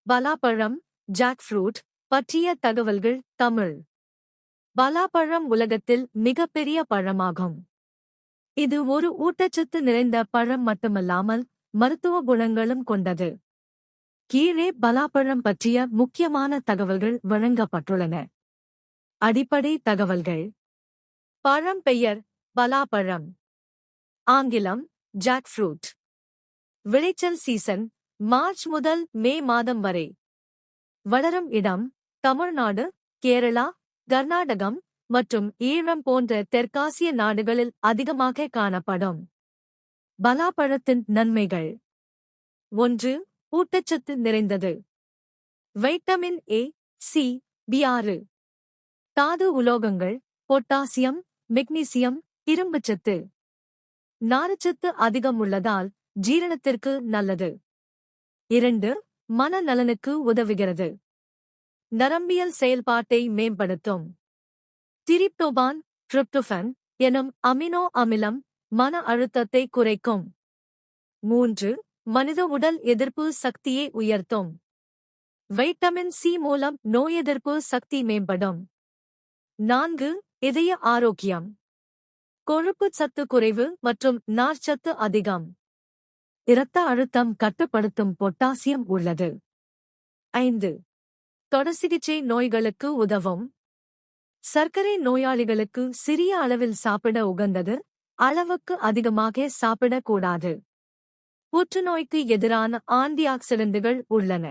பலாப்பழம், ஜாக்ஃப்ரூட் பற்றிய தகவல்கள் தமிழ். பலாப்பழம் உலகத்தில் மிகப்பெரிய பழமாகும். இது ஒரு ஊட்டச்சத்து நிறைந்த பழம் மட்டுமல்லாமல் மருத்துவ குணங்களும் கொண்டது. கீழே பலாப்பழம் பற்றிய முக்கியமான தகவல்கள் வழங்கப்பட்டுள்ளன. அடிப்படை தகவல்கள். பழம் பெயர் பலாப்பழம். ஆங்கிலம் ஜாக்ஃப்ரூட். விளைச்சல் சீசன் மார்ச் முதல் மே மாதம் வரை. வளரும் இடம் தமிழ்நாடு, கேரளா, கர்நாடகம் மற்றும் ஈழம் போன்ற தெற்காசிய நாடுகளில் அதிகமாக காணப்படும். பலாப்பழத்தின் நன்மைகள். 1. ஊட்டச்சத்து நிறைந்தது. வைட்டமின் ஏ, சி, பி6. தாது உலோகங்கள் பொட்டாசியம், மெக்னீசியம், இரும்புச்சத்து. நார்ச்சத்து அதிகம் உள்ளதால் ஜீரணத்திற்கு நல்லது. 2. மனநலனுக்கு உதவுகிறது. நரம்பியல் செயல்பாட்டை மேம்படுத்தும். டிரிப்டோபான், டிரிப்டோபன் எனும் அமினோ அமிலம் மன அழுத்தத்தை குறைக்கும். 3. மனித உடல் எதிர்ப்பு சக்தியை உயர்த்தும். வைட்டமின் சி மூலம் நோய் எதிர்ப்பு சக்தி மேம்படும். 4. இதய ஆரோக்கியம். கொழுப்பு சத்து குறைவு மற்றும் நார்ச்சத்து அதிகம். இரத்த அழுத்தம் கட்டுப்படுத்தும் பொட்டாசியம் உள்ளது. 5. தொடர்சிகிச்சை நோய்களுக்கு உதவும். சர்க்கரை நோயாளிகளுக்கு சிறிய அளவில் சாப்பிட உகந்தது, அளவுக்கு அதிகமாக சாப்பிடக்கூடாது. புற்றுநோய்க்கு எதிரான ஆன்டிஆக்சிடென்ட்கள் உள்ளன.